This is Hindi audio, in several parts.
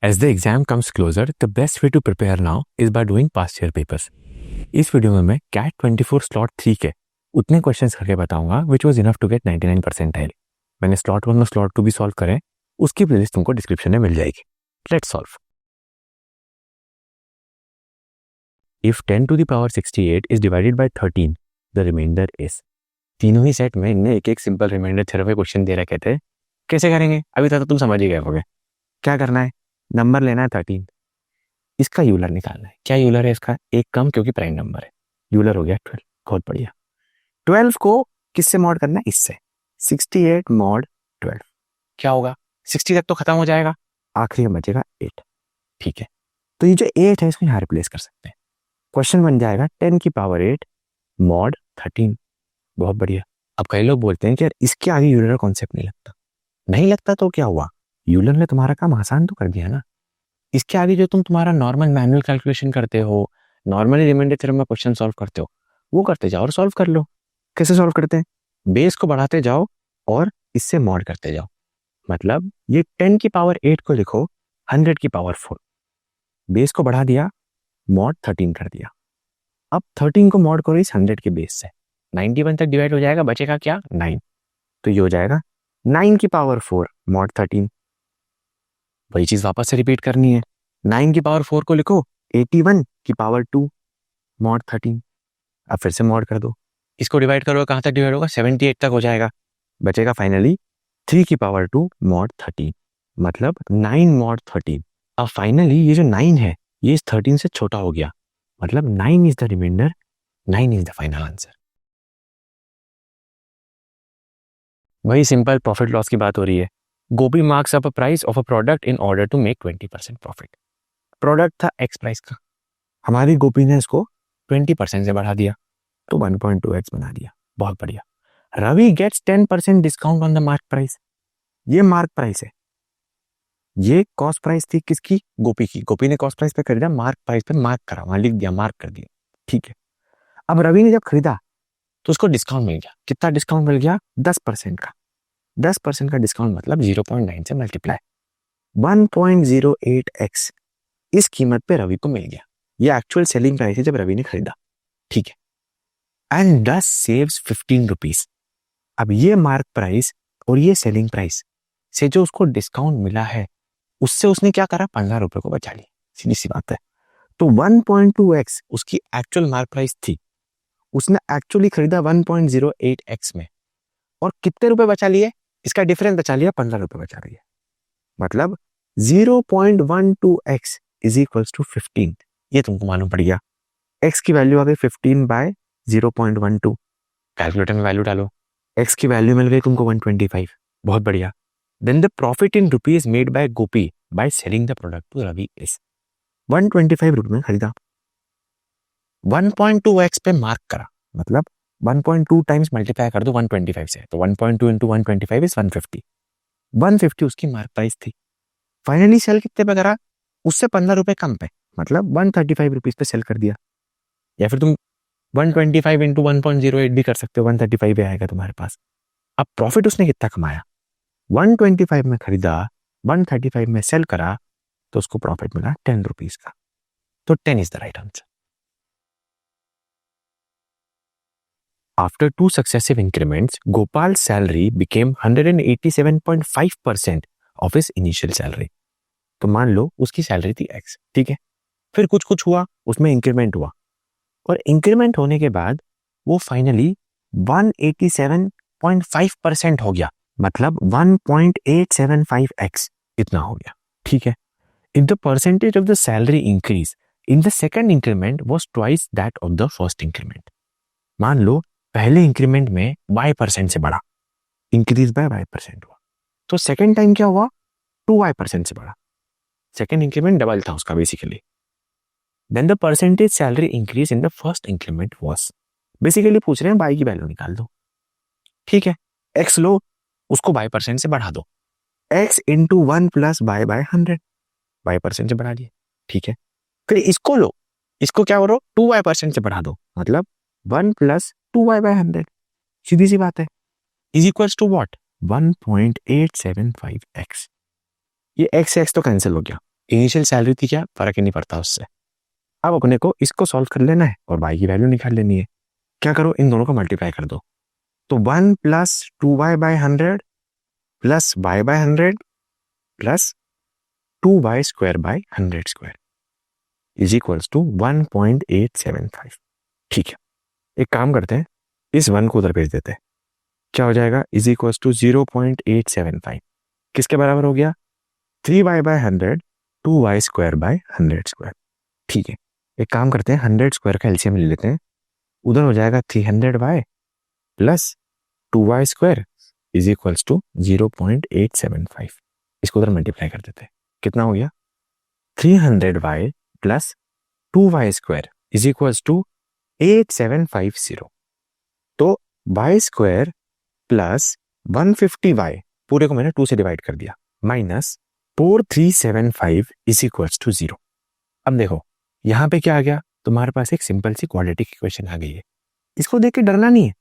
As the exam comes closer, the best way to prepare now is by doing past year papers. इस वीडियो में मैं कैट 24 स्लॉट 3 के उतने क्वेश्चंस करके बताऊंगा which was enough to get 99 percentile. मैंने स्लॉट 1 और स्लॉट 2 भी सॉल्व करे, उसकी प्लेलिस्ट तुमको डिस्क्रिप्शन में मिल जाएगी। Let's solve. If 10 to the power 68 is divided by 13, the remainder is। तीनों ही सेट में इनने एक एक सिंपल रिमाइंडर थ्योरम के क्वेश्चन दे रखे थे। कैसे करेंगे अभी तक तो तुम समझ ही गए होगे। क्या करना है, नंबर लेना है 13, इसका यूलर निकालना है। क्या यूलर है इसका? एक कम, क्योंकि प्राइम नंबर है। यूलर हो गया 12, बहुत बढ़िया। 12 को किससे मॉड करना है? इससे। 68 मॉड 12 क्या होगा? 60 तक तो खत्म हो जाएगा, आखिरी में बचेगा 8। ठीक है, तो ये जो 8 है इसको यहाँ रिप्लेस कर सकते हैं। क्वेश्चन बन जाएगा 10 की पावर 8 मॉड 13। बहुत बढ़िया। अब कई लोग बोलते हैं कि यार इसके आगे यूलर कॉन्सेप्ट नहीं लगता। नहीं लगता तो क्या हुआ, यूलर ने तुम्हारा काम आसान तो कर दिया ना। इसके आगे जो तुम तुम्हारा नॉर्मल मैनुअल कैलकुलेशन करते हो, नॉर्मली रिमाइंडर थ्योरम में क्वेश्चन सॉल्व करते हो, वो करते जाओ और सॉल्व कर लो। कैसे सॉल्व करते हैं? बेस को बढ़ाते जाओ और इससे मॉड करते जाओ। मतलब ये 10 की पावर 8 को लिखो 100 की पावर 4, बेस को बढ़ा दिया, मॉड 13 कर दिया। अब 13 को मॉड करो इस 100 के बेस से, 91 तक डिवाइड हो जाएगा, बचेगा क्या? 9। तो ये हो जाएगा 9 की पावर 4 मॉड 13। वही चीज वापस से रिपीट करनी है। 9 की पावर 4 को लिखो 81 की पावर 2 मॉड 13। अब फिर से मॉड कर दो, इसको डिवाइड करो, कहां तक डिवाइड होगा? 78 तक हो जाएगा, बचेगा फाइनली 3 की पावर 2 मॉड 13, मतलब 9 मॉड 13। अब फाइनली ये जो 9 है ये इस 13 से छोटा हो गया, मतलब 9 is the reminder, 9 is the final answer. वही सिंपल प्रॉफिट लॉस की बात हो रही है। Gopi marks up a price of a product in order to make 20% profit. Product था एक्स प्राइस का, हमारी गोपी ने इसको 20% से बढ़ा दिया, तो 1.2x बना दिया। बहुत बढ़िया। Ravi gets 10% discount on the mark price. ये मार्क प्राइस है, ये कॉस्ट प्राइस थी किसकी? गोपी की। गोपी ने कॉस्ट प्राइस पे खरीदा, मार्क प्राइस पे मार्क करा, वहां लिख दिया, मार्क कर दिया। ठीक है, अब रवि ने जब खरीदा तो उसको डिस्काउंट मिल गया। कितना डिस्काउंट मिल गया? 10% का। 10% का डिस्काउंट मतलब 0.9 से मल्टीप्लाई, 1.08x इस कीमत पे रवि को मिल गया। ये एक्चुअल सेलिंग प्राइस है जब रवि ने खरीदा। ठीक है, एंड दस सेव्स 15 रुपीज। अब ये मार्क प्राइस और ये सेलिंग प्राइस से जो उसको डिस्काउंट मिला है उससे उसने क्या करा? 15 रुपए को बचा लिया। सीधी सी बात है। तो 1.2x उसकी एक्चुअल मार्क प्राइस थी, उसने एक्चुअली खरीदा 1.08x में, और कितने रुपए बचा लिए? इसका डिफरेंस बचा लिया, 15 रुपए बचा लिया। मतलब 0.12x इज इक्वल्स टू 15। ये तुमको मालूम पड़ गया। x की वैल्यू आ गई 15 बाय 0.12। कैलकुलेटर में वैल्यू डालो, x की वैल्यू मिल गई तुमको 125। बहुत बढ़िया। Then the profit in rupees made by Gopi by selling the product to Ravi is 125 रुपए में खरीदा, 1.2x पे मार्क करा, मतलब 1.2 टाइम्स मल्टीप्लाई कर दो 125 से, तो 1.2 इंटू 125 इज 150। 150 उसकी मार्क प्राइस थी। फाइनली सेल कितने पे करा? उससे 15 रुपए कम पे, मतलब 135 रुपीज पे सेल कर दिया। या फिर तुम 125 इंटू 1.08 भी कर सकते हो, 135 आएगा तुम्हारे पास। अब प्रॉफिट उसने कितना कमाया? 125 में खरीदा, 135 में सेल करा, तो उसको प्रॉफिट मिला 10 रुपीज का। तो 10 is the right answer. After 2 successive increments, Gopal's salary became 187.5% of his initial salary. तो मान लो उसकी सैलरी थी x, ठीक है, फिर कुछ कुछ हुआ, उसमें इंक्रीमेंट हुआ, और इंक्रीमेंट होने के बाद वो फाइनली 187.5% हो गया, मतलब 1.875x इतना हो गया। ठीक है, if the percentage of the salary increase in the second increment was twice that of the first increment. मान लो पहले इंक्रीमेंट में y% से बढ़ा, इंक्रीज बाय y% हुआ, तो सेकेंड टाइम क्या हुआ? 2y% से बढ़ा। सेकेंड इंक्रीमेंट डबल था उसका basically. Then the percentage salary increase in the first increment was, basically पूछ रहे हैं y की वैल्यू निकाल दो। ठीक है, x लो, उसको y% से बढ़ा दो, x into 1 plus y by 100, y% से बढ़ा दिए। ठीक है, फिर इसको लो, इसको क्या करो? 2y% से बढ़ा दो, मतलब 1 प्लस 2y बाय 100। सीधी सी बात है, is equals to what? 1.875x। ये x तो कैंसिल हो गया, इनिशियल सैलरी थी, क्या फर्क ही नहीं पड़ता उससे। अब अपने को इसको सॉल्व कर लेना है और y की वैल्यू निकाल लेनी है। क्या करो, इन दोनों को मल्टीप्लाई कर दो। तो 1 plus 2y by 100 plus y by 100 plus 2y square by 100 square is equals to 1.875। ठीक है, एक काम करते हैं, इस 1 को उधर भेज देते हैं। क्या हो जाएगा, इज इक्वल्स टू 0.875 किसके बराबर हो गया, 3y bye 100 2y square by 100 square. ठीक है, एक काम करते हैं, 100 स्क्वायर का एलसीएम ले लेते हैं। उधर हो जाएगा 300y plus 2y square is equals to 0.875। इसको उधर मल्टीप्लाई कर देते हैं। कितना हो गया, 300y plus 2y square is equals to 8750। तो y स्क्वायर प्लस 150y पूरे को मैंने 2 से डिवाइड कर दिया माइनस 4375 इज इक्वल्स टू 0। अब देखो यहां पे क्या आ गया, तुम्हारे पास एक सिंपल सी क्वाड्रेटिक इक्वेशन आ गई है। इसको देख के डरना नहीं है।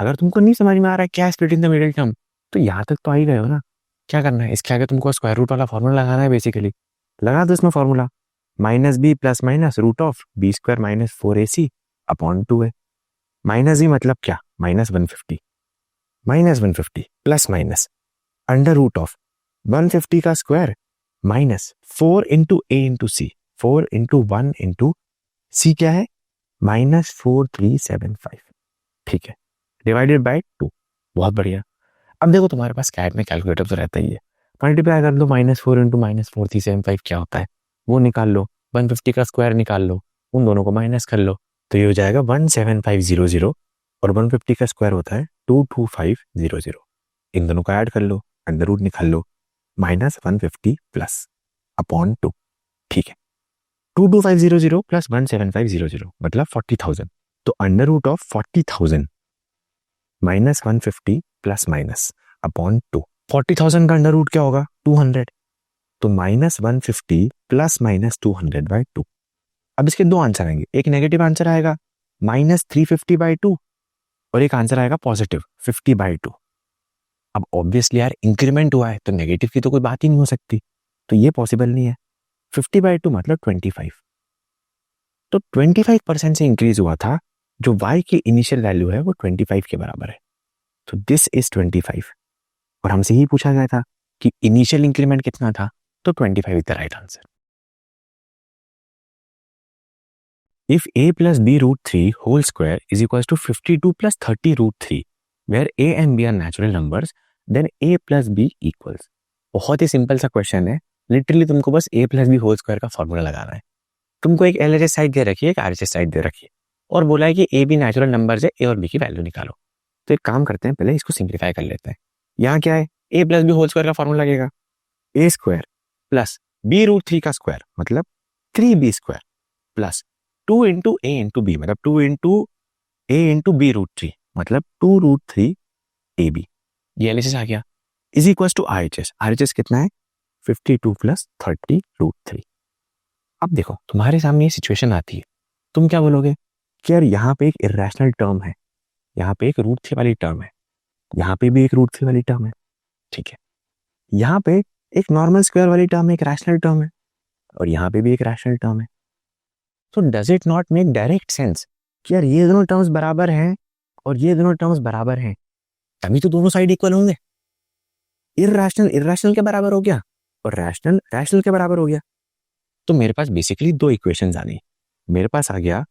अगर तुमको नहीं समझ में आ रहा है क्या split in the middle term, तो यहां तक तो आ ही गए हो ना। क्या करना है, इसके आगे तुमको स्क्वायर रूट वाला फॉर्मूला लगाना है। बेसिकली लगा दो इसमें formula, minus b plus minus root of b square minus 4ac upon 2 है। माइनस बी मतलब क्या, -150 plus minus under root of 150 का square minus 4 into a into c, 4 into 1 into c क्या है -4375। ठीक है, डिवाइडेड बाय 2। बहुत बढ़िया। अब देखो तुम्हारे पास कैट में कैलकुलेटर तो रहता ही है, मल्टीप्लाई कर लो, -4 इंटू -4375 क्या होता है वो निकाल लो, 150 का स्क्वायर निकाल लो, उन दोनों को माइनस कर लो, तो ये हो जाएगा 17500 और 150 का स्क्वायर होता है 22500। इन दोनों को ऐड कर लो, अंडर रूट निकाल लो, -150 प्लस अपॉन 2। ठीक है, 22500 प्लस 17500 मतलब 40,000। तो under root of 40,000 -150 plus minus upon 2। 40,000 का अंडर रूट क्या होगा, 200। तो -150 प्लस माइनस 200 बाई 2। अब इसके दो आंसर आएंगे, एक नेगेटिव आंसर आएगा -350/2 और एक आंसर आएगा पॉजिटिव 50/2। अब ऑब्वियसली यार इंक्रीमेंट हुआ है तो नेगेटिव की तो कोई बात ही नहीं हो सकती, तो ये पॉसिबल नहीं है। 50/2 मतलब 25। तो 25% से इंक्रीज हुआ था, जो y की इनिशियल वैल्यू है वो 25 के बराबर है। तो दिस इज 25 और हमसे ही पूछा गया था कि इनिशियल इंक्रीमेंट कितना था, तो 25 is the right answer. If a plus b root 3 whole square is equals to 52 plus 30 root 3, where a and b are natural numbers, then a plus b equals। बहुत ही सिंपल सा क्वेश्चन है, लिटरली तुमको बस a plus b whole square का फॉर्मूला लगाना है। तुमको एक LHS साइड दे रखी है, एक RHS साइड दे रखी है और बोला है कि a b नेचुरल नंबर्स है, a और b की वैल्यू निकालो। तो एक काम करते हैं, पहले इसको सिंप्लीफाई कर लेते हैं। यहाँ क्या है, a plus b whole square का फॉर्मूला लगेगा a square plus b root 3 का स्क्वायर मतलब 3b square plus 2 into a into b मतलब 2 into a into b root 3 मतलब 2 रूट 3 ए बी। ये एलएचएस आ गया is equals to RHS. RHS कितना है, 52 प्लस 30 रूट 3। अब देखो तुम्हारे सामने ये सिचुएशन आती है, तुम क्या बोलोगे कि यार यहाँ पे एक इरेशनल टर्म है, यहाँ पे एक रूट 3 वाली टर्म है, यहाँ पे भी एक रूट 3 वाली टर्म है। ठीक है, यहाँ पे एक नॉर्मल स्क्वायर वाली टर्म है, एक रैशनल टर्म है, और यहाँ पे भी एक रैशनल टर्म है। तो does it not make direct sense कि यार ये दोनों टर्म्स बराबर हैं और ये दोनों टर्म्स बराबर हैं, तभी तो दोनों साइड इक्वल होंगे। इररेशनल इररेशनल के बराबर हो गया और रैशनल रैशनल के बराबर हो गया। तो मेरे पास बेसिकली दो इक्वेशंस आ गई। मेरे पास आ गया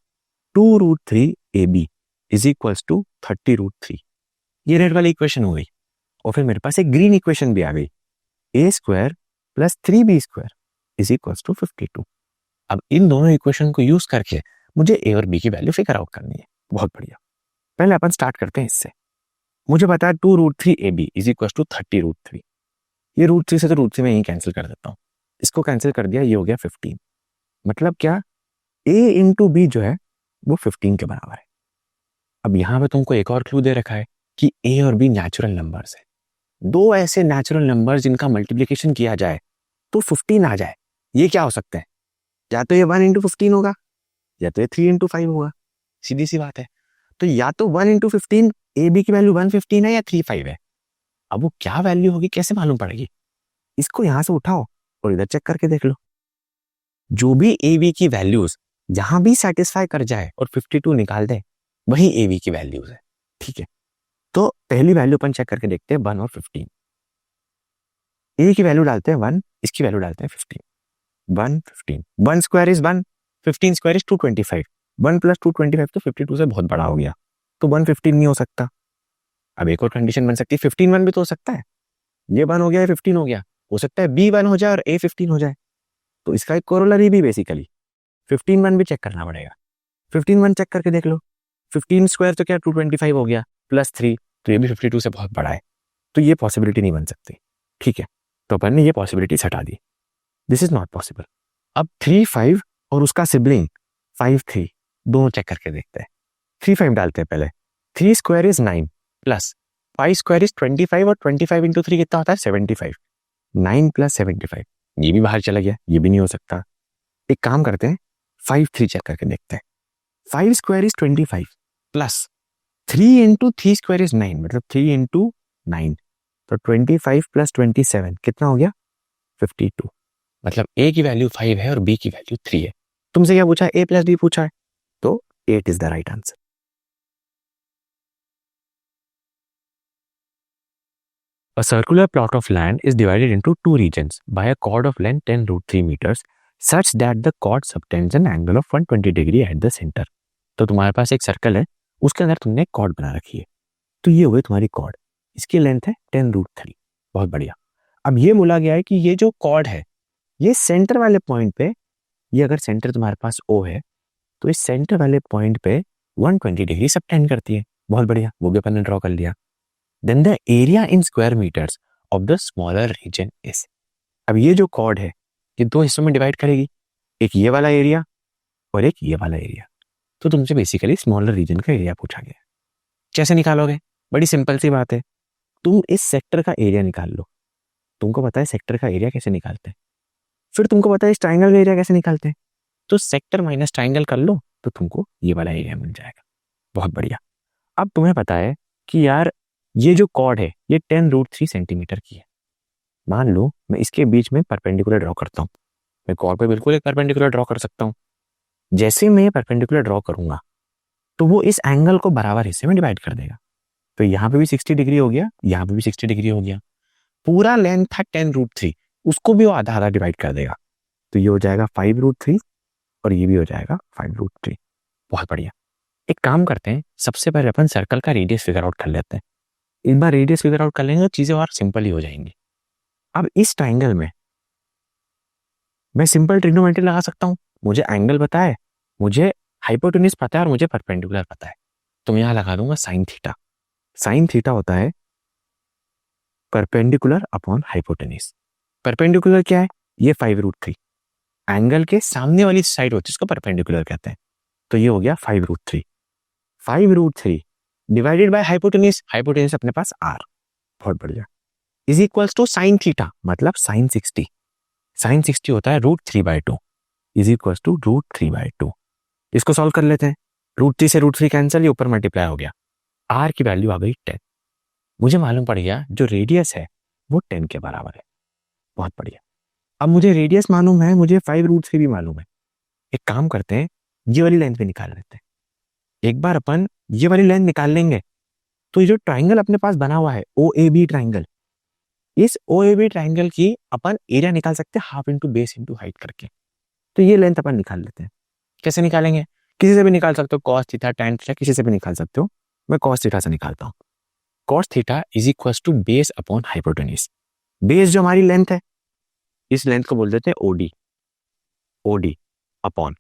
2 root 3 AB is equals to 30 root 3, ये रेड वाली इक्वेशन हो गई। और फिर मेरे पास एक ग्रीन इक्वेशन भी आ गई, a square plus 3b square is equals to 52। अब इन दोनों इक्वेशन को यूज करके मुझे ए और बी की वैल्यू फिगर आउट करनी है। बहुत बढ़िया, पहले अपन स्टार्ट करते हैं इससे। मुझे पता है 2 root 3 AB is equal to 30 root 3। ये रूट 3 से तो रूट 3 में यही कैंसिल कर देता हूँ, इसको कैंसिल कर दिया, ये हो गया 15। मतलब क्या, a इंटू बी जो है वो 15 के बराबर है। अब यहाँ पे तुमको एक और क्लू दे रखा है कि a और b नेचुरल नंबर्स है। दो ऐसे नेचुरल नंबर जिनका मल्टीप्लीकेशन किया जाए तो 15 आ जाए, ये क्या हो सकते हैं, या तो ये 1 इंटू 15 होगा या तो ये 3 इंटू 5 होगा, सीधी सी बात है। तो या तो 1 इंटू 15 ए बी की वैल्यू 115 है या 35 है। अब वो क्या वैल्यू होगी कैसे मालूम पड़ेगी, इसको यहां से उठाओ और इधर चेक करके देख लो। जो भी ए बी की वैल्यूज जहां भी सेटिस्फाई कर जाए और 52 निकाल दे, वही ए बी की वैल्यूज है। ठीक है, तो पहली वैल्यू अपन चेक करके देखते हैं 1 और 15। ए की वैल्यू डालते हैं 1, इसकी वैल्यू डालते हैं 15। 1 15, 1 square is 1, 15 square is 225। 1 plus 225 तो 52 से बहुत बड़ा हो गया, तो 115 नहीं हो सकता। अब एक और कंडीशन बन सकती है, 15 1 भी तो हो सकता है। ये 1 हो गया, 15 हो गया, हो सकता है बी 1 हो जाए और ए 15 हो जाए। तो इसका एक कोरोलरी भी बेसिकली 15 1 भी चेक करना पड़ेगा। 15 1 चेक करके देख लो, 15 स्क्वायर तो क्या 225 हो गया, प्लस 3, तो ये भी 52 से बहुत बड़ा है, तो ये पॉसिबिलिटी नहीं बन सकती। ठीक है, तो अपन ने ये पॉसिबिलिटी हटा दी, दिस इज नॉट पॉसिबल। अब 3 5 और उसका सिबलिंग 5 3 दोनों चेक करके देखते हैं। 3 5 डालते हैं पहले, 3 square is 9 plus 5 square is 25 और 25 इंटू 3 कितना होता है 75। 9 प्लस 75, ये भी बाहर चला गया, ये भी नहीं हो सकता। एक काम करते हैं, 5 3 चेक करके देखते हैं। 5 square is 25 plus 3 into 3 square is 9, मतलब 3 इंटू 9, तो 25 प्लस 27 कितना हो गया 52। मतलब ए की वैल्यू 5 है और बी की वैल्यू 3 है। तुमसे क्या पूछा है, ए प्लस बी पूछा है, तो 8 is the right answer. A circular plot of land is divided into two regions by a chord of length 10 root 3 meters such that the chord subtends an angle of 120 degree at the center। तो तुम्हारे पास एक सर्कल है, उसके अंदर तुमने एक कॉर्ड बना रखी है, तो ये हुई तुम्हारी कॉर्ड, इसकी लेंथ है 10 रूट 3। बहुत बढ़िया। अब ये बोला गया है कि ये जो कॉर्ड है, ये सेंटर वाले पॉइंट पे, ये अगर सेंटर तुम्हारे पास ओ है, तो इस सेंटर वाले पॉइंट पे 120 डिग्री सबटेंड करती है। बहुत बढ़िया, वो भी अपन ने ड्रॉ कर लिया। Then the area in square metres of the smaller region is. अब ये जो कॉर्ड है, ये दो हिस्सों में डिवाइड करेगी, एक ये वाला एरिया और एक ये वाला एरिया। तो तुमसे बेसिकली स्मॉलर रीजन का एरिया पूछा गया। कैसे निकालोगे, बड़ी सिंपल सी बात है, तुम इस सेक्टर का एरिया निकाल लो। तुमको पता है सेक्टर का एरिया कैसे निकालते हैं, फिर तुमको पता है इस ट्राइंगल का एरिया कैसे निकालते हैं, तो सेक्टर माइनस ट्राइंगल कर लो, तो तुमको ये वाला एरिया मिल जाएगा। बहुत बढ़िया। अब तुम्हें पता है कि यार ये जो कॉर्ड है ये 10 रूट 3 सेंटीमीटर की है। मान लो मैं इसके बीच में परपेंडिकुलर ड्रॉ करता हूँ, मैं कॉर्ड पे बिल्कुल एक परपेंडिकुलर ड्रॉ कर सकता हूँ। जैसे मैं परपेंडिकुलर ड्रॉ करूंगा तो वो इस एंगल को बराबर हिस्से में डिवाइड कर देगा। तो यहाँ पे भी 60 डिग्री हो गया, यहाँ पे भी 60 डिग्री हो गया। पूरा लेंथ था 10 रूट 3, उसको भी वो आधा आधा डिवाइड कर देगा। तो ये हो जाएगा 5 रूट 3 और ये भी हो जाएगा 5 रूट 3। बहुत बढ़िया। एक काम करते हैं, सबसे पहले अपन सर्कल का रेडियस फिगर आउट कर लेते हैं। एक बार रेडियस फिगर आउट कर लेंगे तो चीजें और सिंपल ही हो जाएंगी। अब इस ट्राइंगल में मैं सिंपल ट्रिग्नोमेट्री लगा सकता हूँ। मुझे एंगल पता है, मुझे हाइपोटेन्यूज पता है और मुझे परपेंडिकुलर पता है, तो मैं यहाँ लगा दूंगा साइन थीटा। साइन थीटा होता है परपेंडिकुलर अपॉन हाइपोटेन्यूज। परपेंडिकुलर क्या है, ये 5 रूट 3, एंगल के सामने वाली साइड होती है उसको परपेंडिकुलर कहते हैं। तो ये हो गया 5 root 3। 5 root 3 divided by hypotenuse, hypotenuse अपने पास r। बहुत बढ़िया। Is equals to sine theta, मतलब साइन 60। साइन 60 होता है root 3/2, is equals to root 3/2। इसको सॉल्व कर लेते हैं। रूट 3 से रूट 3 कैंसिल, ये ऊपर मल्टीप्लाई हो गया, r की वैल्यू आ गई 10। मुझे मालूम पड़ गया जो रेडियस है वो 10 के बराबर है। बहुत बढ़िया। अब मुझे रेडियस मालूम है, मुझे 5 रूट 3 भी मालूम है। एक काम करते हैं, ये वाली लेंथ भी निकाल लेते हैं। एक बार अपन ये वाली लेंथ निकाल लेंगे तो ये जो ट्राइंगल अपने पास बना हुआ है ओ ए बी ट्राइंगल, इस ओ ए बी ट्राइंगल की अपन एरिया निकाल सकते हैं half into base into height करके। तो ये लेंथ अपन निकाल लेते हैं। कैसे निकालेंगे, किसी से भी निकाल सकते हो, कॉस थीटा टैन थीटा किसी से भी निकाल सकते हो। मैं कॉस थीटा से निकालता हूँ। Cos theta is equal to base upon hypotenuse. Base जो हमारी लेंथ है, इस लेंथ को बोल देते हैं ओडी, ओडी अपॉन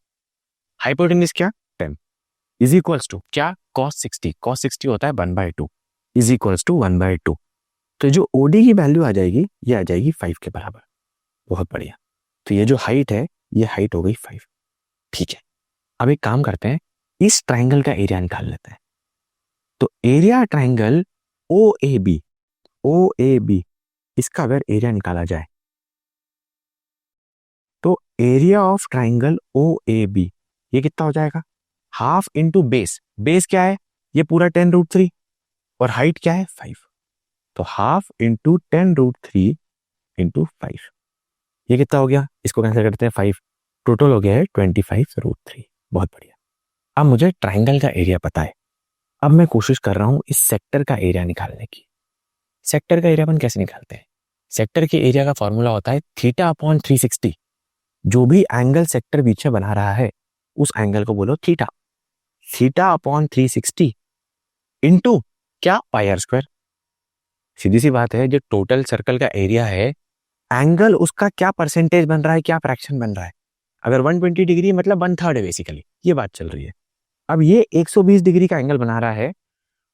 हाइपोटेन्यूज क्या 10, इज इक्वल्स टू क्या कॉस 60। कॉस 60 होता है 1/2, इज इक्वल्स टू 1/2। तो जो ओडी की वैल्यू आ जाएगी ये आ जाएगी 5 के बराबर। बहुत बढ़िया। तो ये जो हाइट है ये हाइट हो गई 5। ठीक है, अब एक काम करते हैं, इस ट्राइंगल का एरिया निकाल लेते हैं। तो area triangle O A B, O A B, इसका अगर एरिया निकाला जाए तो area of triangle O A B ये कितना हो जाएगा, हाफ इंटू बेस। बेस क्या है, ये पूरा 10 रूट 3 और हाइट क्या है 5, तो हाफ इंटू 10 रूट 3 इंटू 5। ये कितना हो गया, इसको कैंसिल करते हैं 5 टोटल हो गया है 25√3। बहुत बढ़िया। अब मुझे ट्राइंगल का एरिया पता है। अब मैं कोशिश कर रहा हूं इस सेक्टर का एरिया निकालने की। सेक्टर का एरिया अपन कैसे निकालते हैं? सेक्टर के एरिया का फॉर्मूला होता है θ/360। जो भी एंगल सेक्टर बीच में बना रहा है उस एंगल को बोलो थीटा। θ/360 इंटू क्या? πr²। सीधी सी बात है, जो टोटल सर्कल का एरिया है, एंगल उसका क्या परसेंटेज बन रहा है, क्या फ्रैक्शन बन रहा है। अगर 120 डिग्री मतलब 1/3 है बेसिकली, ये बात चल रही है। अब ये 120 डिग्री का एंगल बना रहा है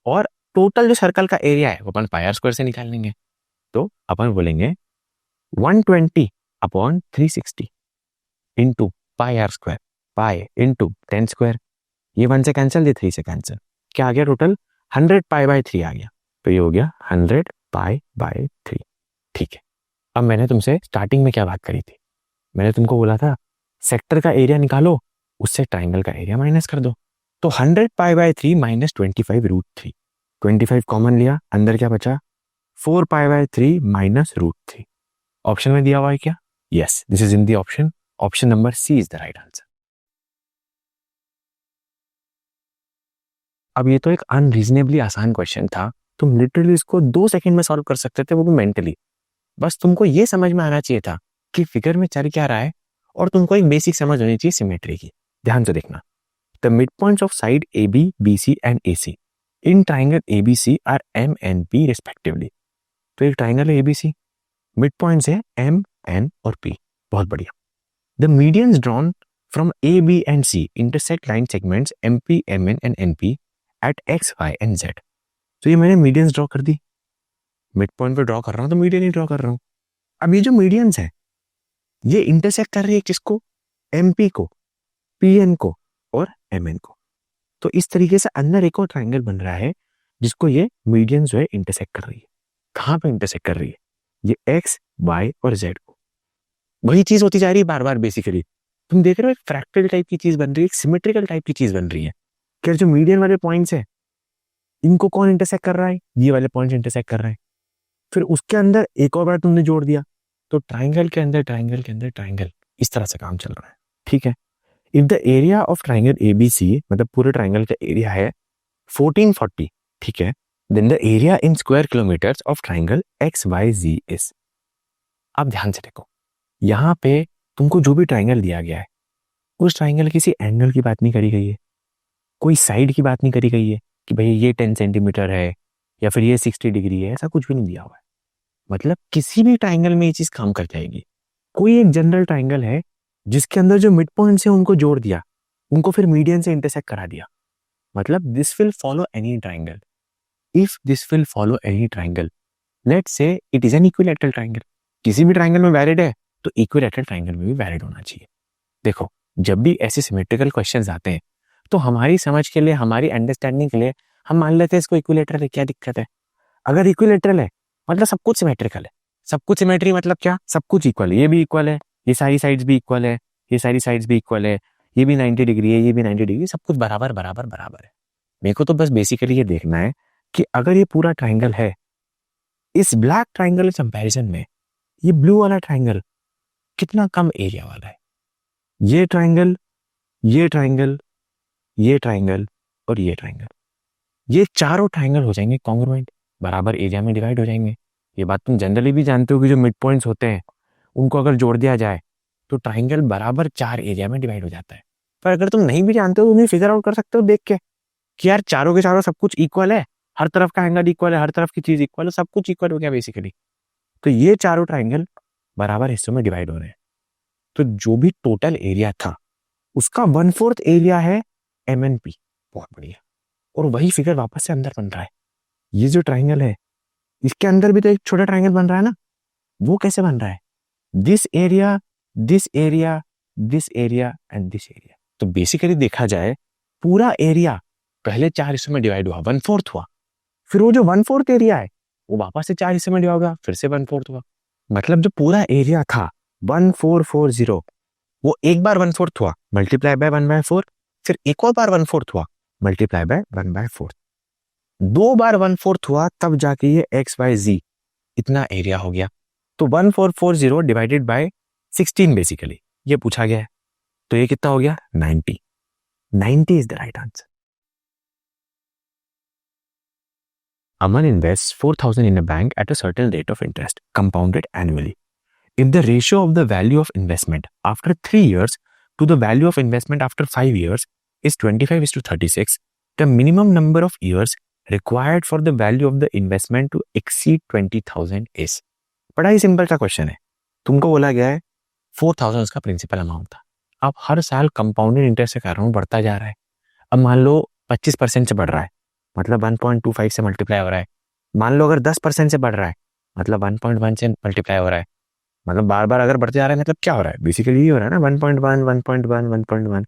और टोटल जो सर्कल का एरिया है वो अपन πr² से निकाल लेंगे। तो अपन बोलेंगे 120/360 इंटू πr², पाई इंटू 10²। ये 1 से कैंसिल, ये 3 से कैंसिल। क्या आ गया? टोटल 100π/3 आ गया। तो ये हो गया 100π/3। ठीक है। अब मैंने तुमसे स्टार्टिंग में क्या बात करी थी? मैंने तुमको बोला था सेक्टर का एरिया निकालो, उससे ट्राइंगल का एरिया माइनस कर दो। तो 100π/3 माइनस 25√3। 25 कॉमन लिया, अंदर क्या बचा? 4π/3 माइनस √3। ऑप्शन में दिया हुआ है क्या? Yes, this is in the option. Option number C is the right answer. अब ये तो एक अनरीजनेबली आसान क्वेश्चन था। तुम लिटरली इसको 2 सेकंड में सॉल्व कर सकते थे, वो भी मेंटली। बस तुमको ये समझ में आना चाहिए था कि फिगर में चल क्या रहा है, और तुमको एक बेसिक समझ होनी चाहिए सिमेट्री की। ध्यान से देखना। The mid points of side AB, BC and AC in triangle ABC are M and P respectively. तो एक ट्राइंगल है ABC, मिड पॉइंट्स है M, N और P। बहुत बढ़िया। The medians drawn from A, B and C intersect line segments MP, MN and NP at X, Y and Z। तो ये मैंने मीडियंस ड्रॉ कर दी। मिड पॉइंट पे ड्रॉ कर रहा हूं तो मीडियन ही ड्रॉ कर रहा हूं। अब ये जो मीडियंस है ये इंटरसेक्ट कर रही है किसको? MP को, PN को और MN को। तो इस तरीके से अंदर एक और ट्राइंगल बन रहा है जिसको ये मीडियन जो है इंटरसेक्ट कर रही है। कहां पे इंटरसेक्ट कर रही है? ये X, Y और Z को। वही चीज होती जा रही है बार बार। बेसिकली तुम देख रहे हो एक फ्रैक्टल टाइप की चीज बन रही है, एक सिमेट्रिकल टाइप की चीज बन रही है। क्या जो मीडियन वाले पॉइंट्स है इनको कौन इंटरसेक्ट कर रहा है? ये वाले पॉइंट्स इंटरसेक्ट कर रहे हैं। फिर उसके अंदर एक और बार तुमने जोड़ दिया, तो ट्राइंगल के अंदर ट्राइंगल के अंदर ट्राइंगल, इस तरह से काम चल रहा है। ठीक है। If the area of triangle ABC, मतलब पूरे ट्राइंगल का एरिया है 1440, ठीक है, then the area in square kilometres of triangle XYZ is. अब ध्यान से देखो, यहां पे तुमको जो भी ट्राइंगल दिया गया है उस ट्राइंगल किसी एंगल की बात नहीं करी गई है, कोई साइड की बात नहीं करी गई है कि भाई ये 10 सेंटीमीटर है या फिर ये 60 डिग्री है, ऐसा कुछ भी नहीं दिया हुआ है। मतलब किसी भी ट्राइंगल में ये चीज काम कर जाएगी। कोई एक जनरल ट्राइंगल है जिसके अंदर जो मिड पॉइंट्स है उनको जोड़ दिया, उनको फिर मीडियन से इंटरसेक्ट करा दिया। मतलब this will follow any triangle. If this will follow any triangle, let's say it is an equilateral triangle. किसी भी ट्राइंगल में वैलिड है तो इक्विलैटरल ट्राइंगल में भी वैलिड होना चाहिए। देखो, जब भी ऐसे सिमेट्रिकल क्वेश्चंस आते हैं तो हमारी समझ के लिए, हमारी अंडरस्टैंडिंग के लिए हम मान लेते हैं इसको इक्विलैटरल है, क्या दिक्कत है? अगर इक्विलैटरल है मतलब सब कुछ सिमेट्रिकल है। सब कुछ सिमेट्री मतलब क्या? सब कुछ इक्वल है। ये भी इक्वल है, ये सारी साइड्स भी इक्वल है, ये सारी साइड्स भी इक्वल है, ये भी 90 डिग्री है, ये भी 90 डिग्री, सब कुछ बराबर बराबर बराबर है। मेरे को तो बस बेसिकली ये देखना है कि अगर ये पूरा ट्राइंगल है, इस ब्लैक ट्राइंगल के कंपैरिजन में ये ब्लू वाला ट्राइंगल कितना कम एरिया वाला है। ये ट्राइंगल, ये ट्राइंगल, ये ट्राइंगल और ये ट्राइंगल, ये चारों ट्राइंगल हो जाएंगे कॉन्ग्रुएंट, बराबर एरिया में डिवाइड हो जाएंगे। ये बात तुम जनरली भी जानते हो कि जो मिड पॉइंट्स होते हैं उनको अगर जोड़ दिया जाए तो ट्राइंगल बराबर 4 एरिया में डिवाइड हो जाता है। पर अगर तुम नहीं भी जानते हो तो तुम फिगर आउट कर सकते हो देख के कि यार चारों के चारों सब कुछ इक्वल है, हर तरफ का एंगल इक्वल है, हर तरफ की चीज इक्वल है, सब कुछ इक्वल हो गया बेसिकली। तो ये चारों ट्राइंगल बराबर हिस्सों में डिवाइड हो रहे हैं। तो जो भी टोटल एरिया था उसका 1/4 एरिया है MNP। बहुत बढ़िया। और वही फिगर वापस से अंदर बन रहा है। ये जो ट्राइंगल है इसके अंदर भी तो एक छोटा ट्राइंगल बन रहा है ना। वो कैसे बन रहा है? This area, this area, this area and this area. तो बेसिकली देखा जाए पूरा एरिया पहले 4 हिस्सों में डिवाइड हुआ, 1/4 हुआ। फिर वो जो 1/4 एरिया है वो वापस से 4 हिस्सों में डिवाइड हुआ, फिर से 1/4 हुआ। मतलब जो पूरा एरिया था 1440, वो एक बार 1/4 हुआ, मल्टीप्लाई बाय 1/4, फिर एक और बार 1/4 हुआ, मल्टीप्लाई बाय 1/4। 2 बार 1/4 हुआ तब जाके ये XYZ इतना एरिया हो गया। तो 1440 डिवाइडेड बाय 16 बेसिकली ये पूछा गया है। तो ये कितना हो गया 90. 90 is the right answer. Aman invests 4,000 in a bank at a certain rate of interest, compounded annually. If the ratio of the value of investment after 3 years to the value of investment after 5 years is 25:36, the minimum number of years required for the value of the investment to exceed 20,000 is. बड़ा ही सिंपल सा क्वेश्चन है. तुमको बोला गया है 4,000 उसका प्रिंसिपल अमाउंट था. अब हर साल कंपाउंडेड इंटरेस्ट के कारण बढ़ता जा रहा है. अब मान लो 25% से बढ़ रहा है, मतलब 1.25 से मल्टीप्लाई हो रहा है. मान लो अगर 10% से बढ़ रहा है, मतलब 1.1 से मल्टीप्लाई हो रहा है. मतलब बार बार अगर बढ़ते जा रहा है, मतलब क्या हो रहा है, बेसिकली ये हो रहा है ना 1.1 1.1 1.1,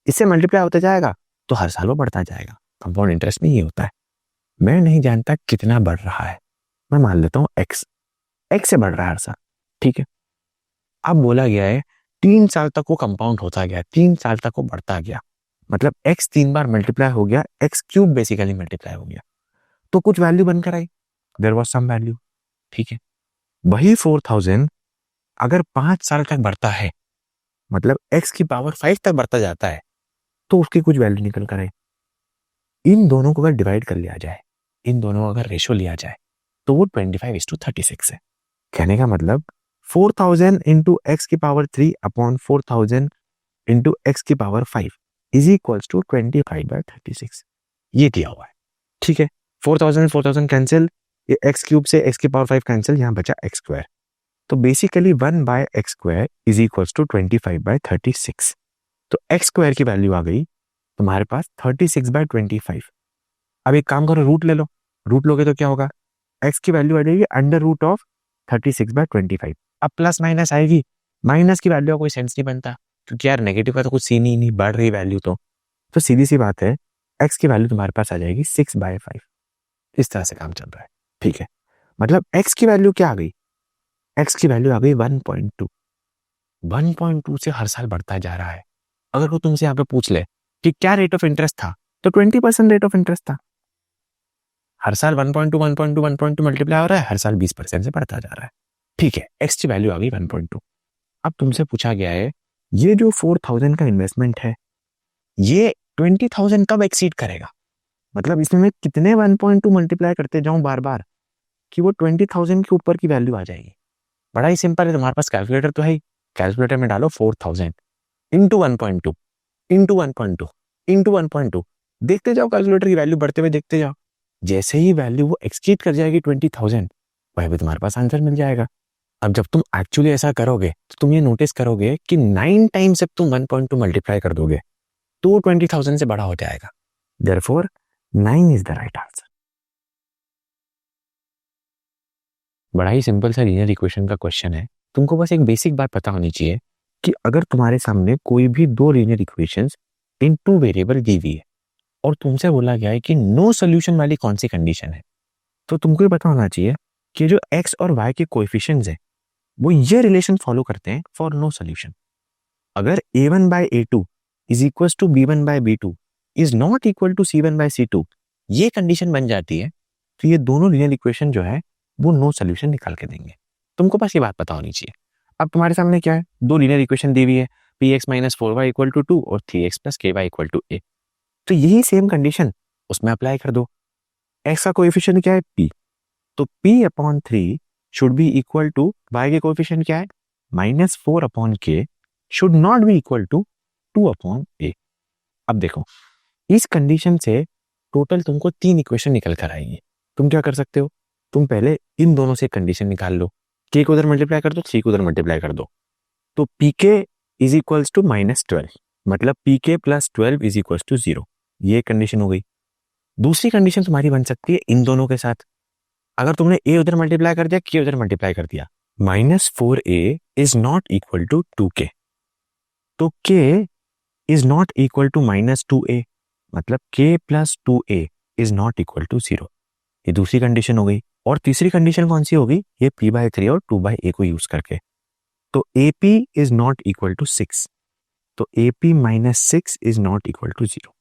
इससे मल्टीप्लाई होता जाएगा तो हर साल वो बढ़ता जाएगा. कंपाउंड इंटरेस्ट में ये होता है. मैं नहीं जानता कितना बढ़ रहा है, मैं मान लेता हूँ एक्स से बढ़ रहा है हर साल. ठीक है. अब बोला गया है 3 साल तक वो कंपाउंड होता गया, 3 साल तक वो बढ़ता गया, मतलब एक्स 3 बार मल्टीप्लाई हो गया, एक्स क्यूब बेसिकली मल्टीप्लाई हो गया, तो कुछ वैल्यू बनकर आई. There was some value. ठीक है. वही 4,000 अगर 5 साल तक बढ़ता है, मतलब एक्स की पावर 5 तक बढ़ता जाता है, तो उसकी कुछ वैल्यू निकल कर आई. इन दोनों को अगर डिवाइड कर लिया जाए, इन दोनों का अगर रेशो लिया जाए, तो वो 25:36 है. कहने का मतलब 4,000 इंटू एक्स की पावर 3 अपॉन 4,000 इंटू एक्स की पावर 5 इज इक्वल्स टू 25/36. ये दिया हुआ है. ठीक है. 4,000 कैंसिल, ये एक्स क्यूब से एक्स की पावर 5 कैंसिल, यहाँ बचा एक्स स्क्वायर. तो बेसिकली 1/x स्क्वायर इज इक्वल्स टू 25/36. तो एक्स स्क्वायर की वैल्यू आ गई तुम्हारे पास 36/25. अब एक काम करो, रूट ले लो. रूट लोगे तो क्या होगा, एक्स की वैल्यू आ जाएगी अंडर रूट ऑफ 36/25. अब प्लस माइनस आएगी, माइनस की वैल्यू का कोई सेंस नहीं बनता, क्योंकि यार नेगेटिव का तो कुछ सीन ही नहीं, बढ़ रही वैल्यू. तो सीधी सी बात है, एक्स की वैल्यू तुम्हारे पास आ जाएगी 6/5. इस तरह से काम चल रहा है. ठीक है. मतलब एक्स की वैल्यू क्या आ गई, एक्स की वैल्यू आ गई 1.2. 1.2 से हर साल बढ़ता जा रहा है. अगर वो तुमसे यहाँ पे पूछ ले कि क्या रेट ऑफ इंटरेस्ट था, तो 20% रेट ऑफ इंटरेस्ट था. हर साल 1.2 मल्टीप्लाई हो रहा है, हर साल 20% से बढ़ता जा रहा है. ठीक है. एक्स की वैल्यू आ गई 1.2. अब तुमसे पूछा गया है ये जो 4,000 का इन्वेस्टमेंट है, ये 20,000 कब एक्सीड करेगा, मतलब इसमें मैं कितने 1.2 मल्टीप्लाई करते जाऊं बार बार कि वो 20,000 के ऊपर की वैल्यू आ जाएगी. बड़ा ही सिंपल है, तुम्हारे पास कैलकुलेटर तो है ही. कैलकुलेटर में डालो 4,000 इंटू 1.2 इंटू 1.2 इंटू 1.2, देखते जाओ कैलकुलेटर की वैल्यू बढ़ते हुए देखते जाओ. जैसे ही वैल्यू वो एक्सीड कर जाएगी 20,000, वही भी तुम्हारे पास आंसर मिल जाएगा. अब जब तुम एक्चुअली ऐसा करोगे तो तुम ये नोटिस करोगे कि 9 टाइम्स जब तुम 1.2 मल्टीप्लाई कर दोगे तो 20,000 से बड़ा हो जाएगा. Therefore 9 is the right answer. बड़ा ही सिंपल सा लीनियर इक्वेशन का क्वेश्चन है. तुमको बस एक बेसिक बात पता होनी चाहिए कि अगर तुम्हारे सामने कोई भी दो लीनियर इक्वेशंस इन 2 वेरिएबल दी हुई है और तुमसे बोला गया है कि नो सोल्यूशन वाली कौन सी कंडीशन है, तो तुमको ये पता होना चाहिए कि जो x और y के कोएफिशिएंट्स हैं वो ये रिलेशन फॉलो करते हैं फॉर नो सोल्यूशन. अगर a1/a2 is equal to b1/b2 is not equal to c1/c2, ये कंडीशन बन जाती है, तो ये दोनों लीनियर इक्वेशन जो है वो नो सोल्यूशन निकाल के देंगे. तुमको बस ये बात पता होनी चाहिए. अब तुम्हारे सामने क्या है, दो लीनियर इक्वेशन दी हुई है, px - 4y = 2 और 3x + ky = a. तो यही सेम कंडीशन उसमें अप्लाई कर दो. x का कोएफिशिएंट क्या है, p, तो p/3 should be equal to y के कोएफिशिएंट क्या है -4/k should not be equal to 2/a. अब देखो, इस कंडीशन से टोटल तुमको 3 इक्वेशन निकल कर आएंगी. तुम क्या कर सकते हो, तुम पहले इन दोनों से कंडीशन निकाल लो, k को उधर मल्टीप्लाई कर दो, c को उधर मल्टीप्लाई कर दो, तो pk इज इक्वल्स टू -12, मतलब pk + 12 इज इक्वल्स टू 0. ये कंडीशन हो गई. दूसरी कंडीशन तुम्हारी बन सकती है इन दोनों के साथ. अगर तुमने a उधर मल्टीप्लाई कर दिया, k उधर मल्टीप्लाई कर दिया, -4a is not equal to 2k, तो k is not equal to -2a, मतलब k + 2a is not equal to 0. ये दूसरी कंडीशन हो गई. और तीसरी कंडीशन कौन सी होगी, ये p/3 और 2/a को यूज करके, तो ap is not equal to 6, तो ap - 6 is not equal to 0.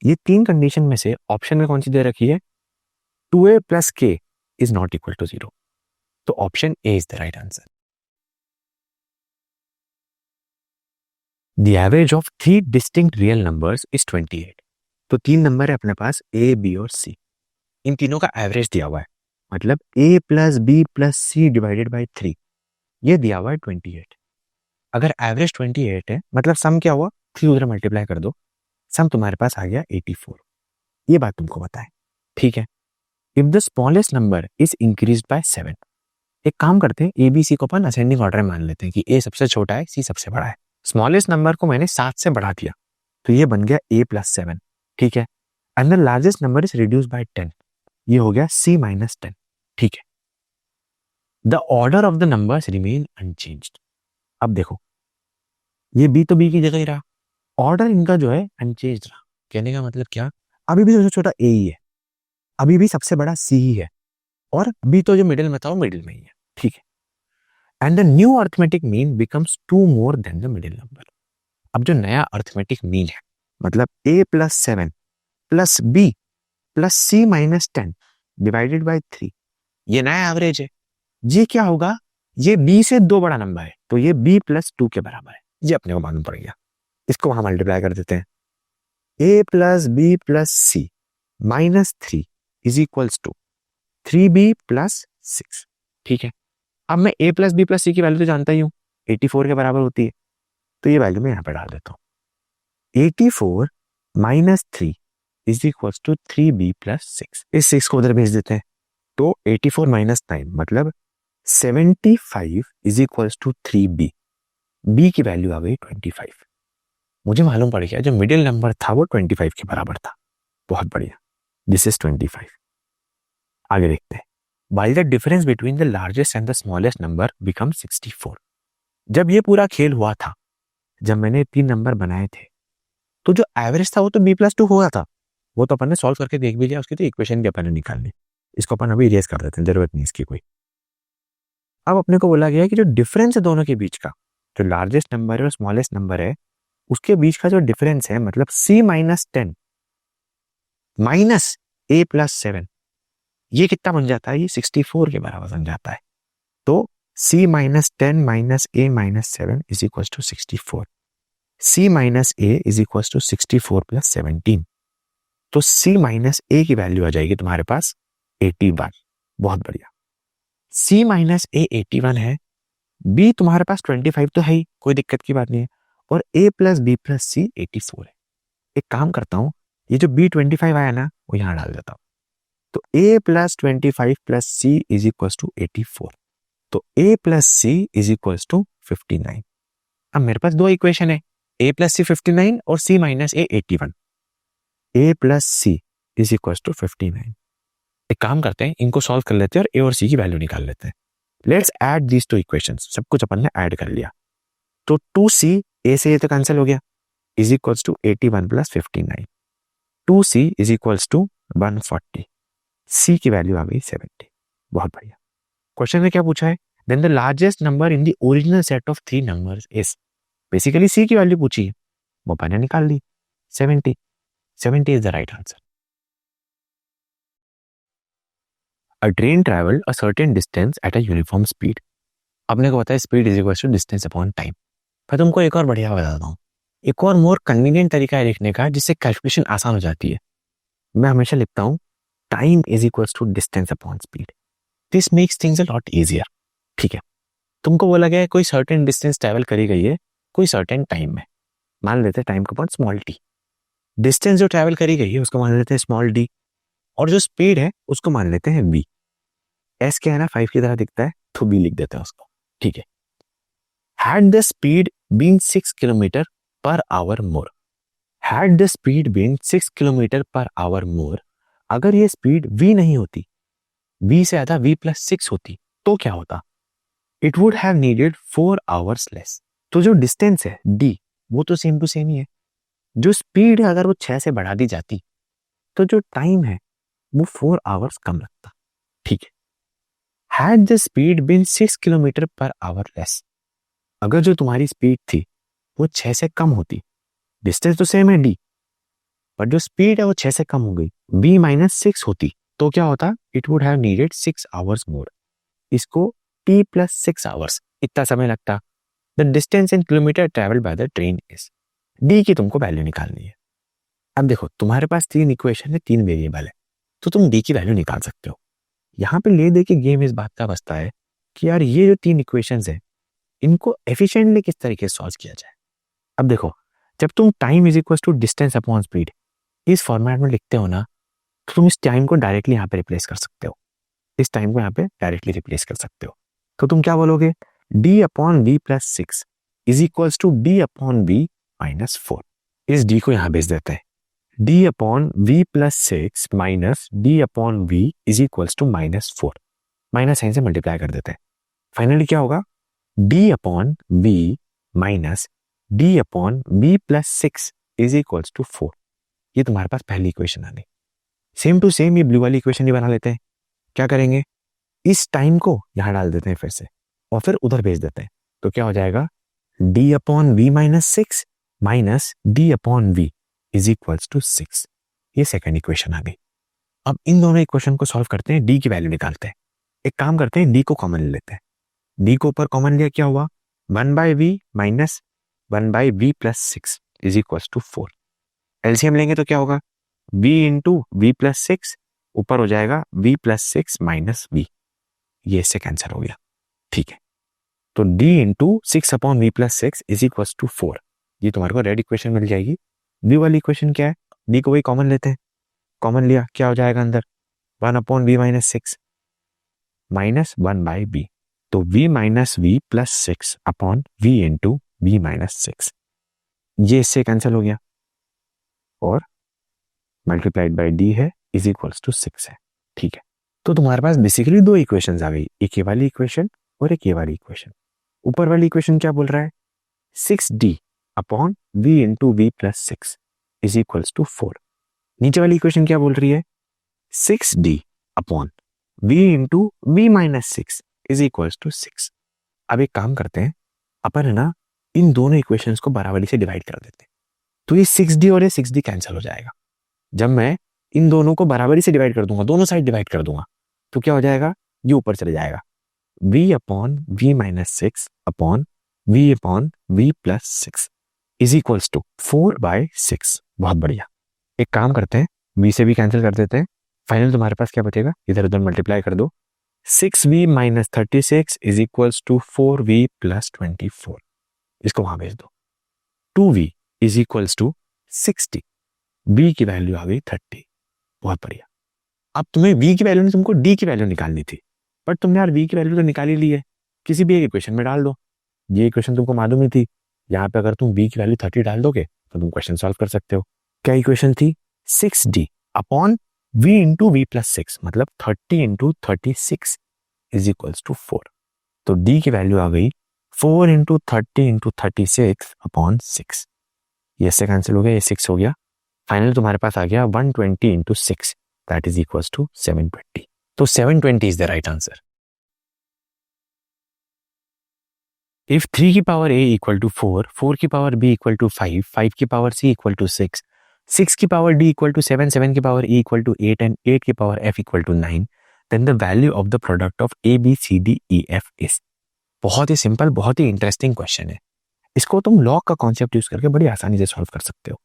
ये 3 कंडीशन में से ऑप्शन में कौन सी दे रखी है, 2a + k is not equal to 0, तो option A is the right answer. The average of 3 distinct real numbers is 28। तो 3 नंबर है अपने पास ए बी और सी, इन तीनों का एवरेज दिया हुआ है, मतलब A plus B plus C divided by 3, ये दिया हुआ है 28। अगर एवरेज 28 है मतलब सम क्या हुआ, 3 उधर मल्टीप्लाई कर दो, सम तुम्हारे पास आ गया 84। ये बात तुमको बताएं, ठीक है। If the smallest number is increase by 7, एक काम करते हैं, ए बी सी को अपन असेंडिंग ऑर्डर में मान लेते हैं कि ए सबसे छोटा है, सी सबसे बड़ा है। स्मॉलेस्ट नंबर को मैंने 7 से बढ़ा दिया, तो ये बन गया ए प्लस 7, ठीक है। And the largest number is reduce by 10, ये हो गया सी माइनस 10, ठीक है। The order of the numbers remain unchanged. अब देखो, ये बी तो बी की जगह ही रहा, ऑर्डर इनका जो है अनचेंज्ड रहा। कहने का मतलब क्या, अभी भी सबसे छोटा ए ही है, अभी भी सबसे बड़ा सी ही है, और बी तो जो मिडिल में था वो मिडिल में ही है, ठीक है। And the new arithmetic mean becomes 2 more than the middle number. अब जो नया अर्थमेटिक मीन है, मतलब A plus 7 plus B plus C minus 10 divided by 3, ये नया एवरेज है। ये क्या होगा, ये बी से 2 बड़ा नंबर है, तो ये बी प्लस 2 के बराबर है, ये अपने को मालूम पड़ गया। इसको वहां मल्टीप्लाई कर देते हैं, A plus B plus C minus 3 is equals to 3b plus 6, ठीक है। अब मैं a plus B plus C की वैल्यू तो जानता ही हूँ, 84 के बराबर होती है, तो ये वैल्यू मैं यहाँ पे डाल देता हूँ। 84 minus 3 is equal to 3b plus 6, इस 6 को उधर भेज देते हैं, तो 84 माइनस 9 मतलब 75 is equal to 3b, b की वैल्यू आ गई 25। मुझे मालूम पड़ गया जो मिडिल नंबर था वो 25 के बराबर था, बहुत बढ़िया, दिस इज 25। आगे देखते हैं, while the difference between the largest and the smallest number becomes 64। जब ये पूरा खेल हुआ था, जब मैंने 3 नंबर बनाए थे, तो जो एवरेज था वो तो b प्लस 2 हुआ था, वो तो अपन ने सॉल्व करके देख भी लिया, उसकी तो इक्वेशन भी अपन ने निकाल ली, इसको अपन अभी इरेज कर देते हैं, जरूरत नहीं इसकी कोई। अब अपने को बोला गया कि जो डिफरेंस है दोनों के बीच का, जो लार्जेस्ट नंबर है और स्मॉलेस्ट नंबर है, उसके बीच का जो डिफरेंस है, मतलब c minus 10 minus a plus 7, ये कितना बन जाता है, ये 64 के बराबर बन जाता है। तो c minus 10 minus a minus 7 is equal to 64, c minus a is equal to 64 plus 17, तो c माइनस a की वैल्यू आ जाएगी तुम्हारे पास 81, बहुत बढ़िया। c माइनस a 81 है, b तुम्हारे पास 25 तो है ही, कोई दिक्कत की बात नहीं है, और a plus b plus c 84 है। एक काम करता हूं, ये जो b 25 आया ना, वो यहां डाल देता हूं, तो a plus 25 plus c is equal to 84, तो a plus c is equal to 59। अब मेरे पास दो इक्वेशन है, a प्लस c 59 और c minus a 81, a plus c is equal to 59। एक काम करते हैं, इनको सॉल्व कर लेते हैं और a और c की वैल्यू निकाल लेते हैं। Let's add these two equations, सब कुछ अपन ने ऐड कर लिया, तो 2c, a से ये तो कैंसिल हो गया, is equal to 81 plus 59, 2c is equal to 140, c की वैल्यू आ गई 70, बहुत बढ़िया। क्वेश्चन में क्या पूछा है, then the largest number in the original set of 3 numbers is, basically c की वैल्यू पूछी है, वो मैंने निकाल ली, 70, 70 is the right answer. A train travelled a certain distance at a uniform speed, अपने को पता है speed is equal to distance upon time. मैं तुमको एक और बढ़िया बताता हूँ, एक और मोर कन्वीनियंट तरीका है लिखने का, जिससे कैलकुलेशन आसान हो जाती है। मैं हमेशा लिखता हूँ time is equal to distance upon speed, this makes things a lot easier, ठीक है। तुमको बोला गया है कोई सर्टेन डिस्टेंस ट्रैवल करी गई है कोई सर्टेन टाइम में, मान लेते हैं टाइम का अपॉन स्मॉल टी, डिस्टेंस जो ट्रैवल करी गई है उसको मान लेते हैं स्मॉल डी, और जो स्पीड है उसको मान लेते हैं v। एस क्या है ना 5 की तरह दिखता है, तो b लिख देते हैं उसको, ठीक है। Had the speed been 6 kilometre per hour more, had the speed been 6 kilometre per hour more, अगर ये स्पीड v नहीं होती, v से ज्यादा v प्लस 6 होती, तो क्या होता, it would have needed 4 hours less. तो जो डिस्टेंस है d, वो तो सेम टू सेम ही है, जो स्पीड है अगर वो 6 से बढ़ा दी जाती, तो जो टाइम है वो 4 आवर्स कम लगता, ठीक है। Had the speed been 6 kilometre per hour less, अगर जो तुम्हारी स्पीड थी वो 6 से कम होती, डिस्टेंस तो सेम है d, पर जो स्पीड है वो 6 से कम हो गई, v माइनस 6 होती, तो क्या होता, it would have needed 6 hours मोर, इसको t प्लस 6 आवर्स इतना समय लगता, the distance in kilometre travelled by the train is. D की तुमको वैल्यू निकालनी है। अब देखो तुम्हारे पास 3 इक्वेशन है, 3 वेरिएबल है, तो तुम डी की वैल्यू निकाल सकते हो। यहाँ पे ले दे के गेम इस बात का बसता है कि यार ये जो 3 इक्वेशंस है इनको एफिशिएंटली किस तरीके से सॉल्व किया जाए। अब देखो जब तुम time is equal to distance upon speed इस फॉर्मेट में लिखते हो ना, तो तुम इस टाइम को डायरेक्टली यहाँ पे रिप्लेस कर सकते हो। इस टाइम को यहाँ पे डायरेक्टली रिप्लेस कर सकते हो। तो तुम क्या बोलोगे, D upon V plus 6 is equals to D upon V minus 4। इस डी को यहाँ भेज देते हैं। D upon V plus 6 minus D upon V is equals to minus 4। Minus sign से मल्टीप्लाई कर देते हैं। फाइनली क्या होगा, D upon V minus D upon V plus 6 is equals to 4। ये तुम्हारे पास पहली इक्वेशन आ गई। सेम टू सेम ये ब्लू वाली इक्वेशन ही बना लेते हैं। क्या करेंगे, इस टाइम को यहां डाल देते हैं फिर से और फिर उधर भेज देते हैं। तो क्या हो जाएगा, D upon V minus 6 minus D upon V is equals to 6। ये सेकेंड इक्वेशन आ गई। अब इन दोनों इक्वेशन को सॉल्व करते हैं, डी की वैल्यू निकालते हैं। एक काम करते हैं, डी को कॉमन ले लेते हैं। डी को ऊपर कॉमन लिया, क्या हुआ, 1 by V minus 1 by V plus 6 is equals to 4। LCM लेंगे तो क्या होगा, v इंटू वी प्लस 6 ऊपर हो जाएगा v प्लस 6 माइनस वी। ये इससे कैंसिल हो गया। ठीक है, तो d into 6 upon V plus 6 is equals to 4। ये तुम्हारे को रेड इक्वेशन मिल जाएगी। v वाली इक्वेशन क्या है, d को वही कॉमन लेते हैं। कॉमन लिया, क्या हो जाएगा अंदर, 1 अपॉन वी माइनस 6 माइनस 1 बाई वी। तो v minus V plus 6 upon v into V minus 6। ये इससे कैंसिल हो गया और मल्टीप्लाइड बाई डी है इज इक्वल्स टू 6 है। ठीक है, तो तुम्हारे पास बेसिकली दो इक्वेशंस आ गई, एक ये वाली इक्वेशन और एक ये वाली इक्वेशन। ऊपर वाली इक्वेशन क्या बोल रहा है, 6d upon v into V plus 6 is equals to 4। नीचे वाली इक्वेशन क्या बोल रही है, 6d upon v into V minus 6 is equals to 6। अब एक काम करते हैं, अपन है ना इन दोनों इक्वेशंस को बराबरी से डिवाइड कर देते हैं। तो ये 6d और ये 6d कैंसिल हो जाएगा। जब मैं इन दोनों को बराबरी से डिवाइड कर दूंगा, दोनों साइड डिवाइड कर दूंगा, तो क्या हो जाएगा, ये ऊपर चले जाएगा, v upon V minus 6 upon V plus 6 is equals to 4 by 6। बहुत बढ़िया। एक काम करते हैं, v से भी कैंसिल कर देते हैं। फाइनल तुम्हारे पास क्या बचेगा, इधर उधर मल्टीप्लाई कर दो, 6v minus 36 is equals to 4v plus 24। इसको वहां भेज दो। 2v is equals to 60। v की वैल्यू आ गई 30। बहुत बढ़िया। अब तुम्हें v की वैल्यू नहीं, तुमको d की वैल्यू निकालनी थी, बट तुमने यार v की वैल्यू तो निकाल ही ली है, किसी भी एक इक्वेशन में डाल दो। ये इक्वेशन तुमको मालूम ही थी, यहाँ पे अगर तुम v की वैल्यू 30 डाल दोगे तो तुम क्वेश्चन सॉल्व कर सकते हो। क्या इक्वेशन थी, 6d upon v into V plus 6 मतलब 30 इंटू 36 इज इक्वल्स टू 4। तो d की वैल्यू आ गई 4 इंटू 30 इंटू 36 अपॉन 6। ये इससे कैंसिल हो गया, ये 6 हो गया। फाइनल तुम्हारे पास आ गया 120 into 6 that is equals to 720। तो 720 is the right answer. If 3 की पावर a इक्वल टू 4, 4 की पावर b इक्वल टू 5, 5 की पावर c इक्वल टू 6, 6 की पावर d इक्वल टू 7, 7 की power e equal to 8 and 8 की power f equal to 9, then the value of the product of a b c d e f is. बहुत ही सिंपल, बहुत ही इंटरेस्टिंग क्वेश्चन है। इसको तुम लॉग का कॉन्सेप्ट यूज करके बड़ी आसानी से सॉल्व कर सकते हो।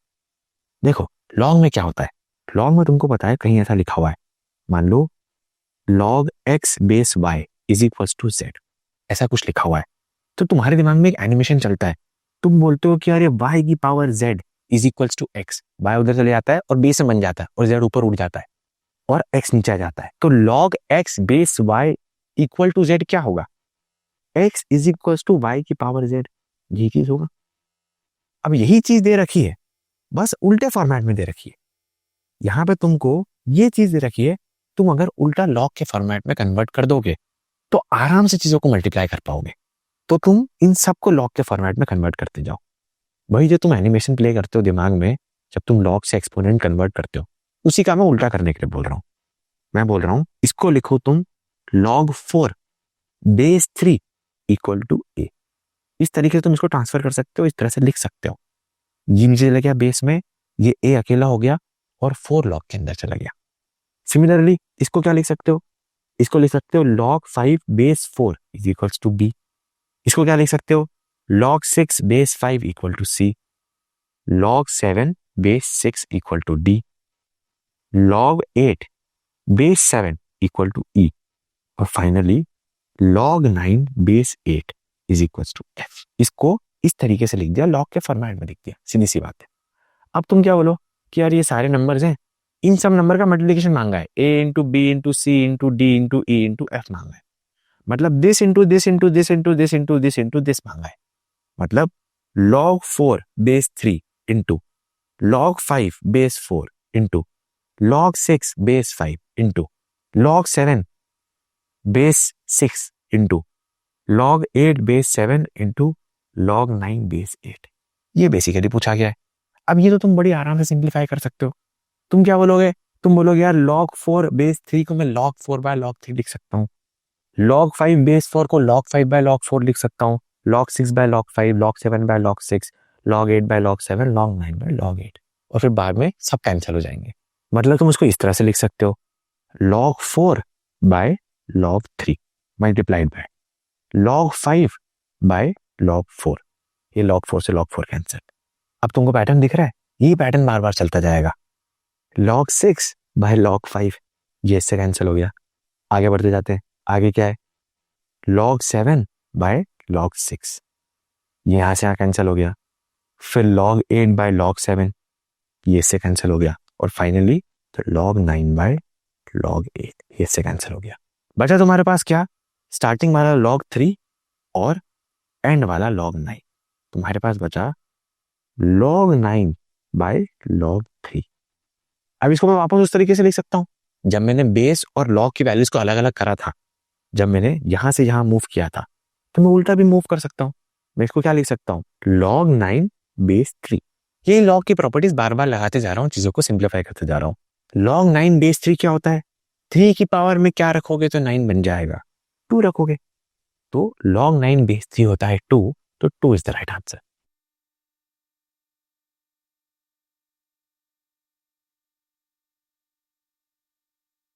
देखो लॉग में क्या होता है, लॉग में तुमको पता है कहीं ऐसा लिखा हुआ है, मान लो log x base y is equals to z, ऐसा कुछ लिखा हुआ है, तो तुम्हारे दिमाग में एक एनिमेशन चलता है। तुम बोलते हो कि अरे y की power z is equals to x, y उधर चले जाता है और बेस में बन जाता है और z ऊपर उड़ जाता है और x नीचे आ जाता है। तो log x base y equal to z क्या होगा, x is equals to y की पावर z, यही चीज होगा। अब यही चीज दे रखी है, बस उल्टे फॉर्मेट में दे रखी है। यहां पे तुमको ये चीज दे रखी है, तुम अगर उल्टा लॉग के फॉर्मेट में कन्वर्ट कर दोगे तो आराम से चीजों को मल्टीप्लाई कर पाओगे। तो तुम इन सबको लॉग के फॉर्मेट में कन्वर्ट करते जाओ। वही जो तुम एनिमेशन प्ले करते हो दिमाग में जब तुम लॉग से एक्सपोनेंट कन्वर्ट करते हो, उसी का मैं उल्टा करने के लिए बोल रहा हूं। मैं बोल रहा हूं इसको लिखो तुम log 4 base 3 equal to a। इस तरीके से तुम इसको ट्रांसफर कर सकते हो, इस तरह से लिख सकते हो। ये नीचे चला गया बेस में, ये a अकेला हो गया और 4 लॉग के अंदर चला गया। सिमिलरली इसको क्या लिख सकते हो, इसको लिख सकते हो log 5 base 4 is equals to b। इसको क्या लिख सकते हो, log 6 base 5 equal to C, log 7 base 6 equal to D, log 8 base 7 equal to E, और finally log 9 base 8 is equals to F। इसको इस तरीके से लिख दिया, लॉग के फॉर्मेट में लिख दिया, सीधी सी बात है। अब तुम क्या बोलो कि यार ये सारे नंबर्स हैं, इन सब नंबर का मल्टीप्लिकेशन मांगा है, a into B into C into D into E into F मांगा है, मतलब this into this into this into this into this into this मांगा है, मतलब log 4 base 3 into log 5 base 4 into log 6 base 5 into log 7 base 6 into log 8 base 7 into log 9 base 8। ये बेसिकली पूछा गया है। अब ये तो तुम बड़ी आराम से सिंप्लीफाई कर सकते हो। तुम क्या बोलोगे, तुम बोलोगे यार log 4 base 3 को मैं log 4 by log 3 लिख सकता हूँ, log 5 base 4 को log 5 by log 4 लिख सकता हूँ, log 6 by log 5, log 7 by log 6, log 8 by log 7, log 9 by log 8, और फिर बाद में सब कैंसिल हो जाएंगे। मतलब तुम उसको इस तरह से लिख सकते हो, log 4 by log 3 multiplied by log 5 by log 4, ये log 4 से log 4 कैंसिल। अब तुमको पैटर्न दिख रहा है, ये पैटर्न बार बार चलता जाएगा। log 6 by log 5, ये इससे कैंसिल हो गया। आगे बढ़ते जाते हैं, आगे क्या है, log 7 by log 6, ये यहां से यहां कैंसिल हो गया। फिर log 8 by log 7, ये इससे कैंसिल हो गया, और फाइनली तो log 9 by log 8, ये इससे कैंसिल हो गया। बचा तुम्हारे पास क्या, स्टार्टिंग वाला log 3 और एंड वाला log 9। तुम्हारे पास बचा log 9 by log 3। अब इसको मैं वापस उस तरीके से लिख सकता हूं, जब मैंने बेस और log की वैल्यूज को अलग अलग करा था, जब मैंने यहां से यहां मूव किया था, तो मैं उल्टा भी मूव कर सकता हूं। मैं इसको क्या लिख सकता हूं, log 9 base 3। ये log की प्रॉपर्टीज बार बार लगाते जा रहा हूं, चीजों को सिंप्लीफाई करते जा रहा हूं। log 9 base 3 क्या होता है, 3 की पावर में क्या रखोगे तो 9 बन जाएगा, 2 रखोगे, तो log 9 base 3 होता है 2, तो 2 इज द राइट आंसर।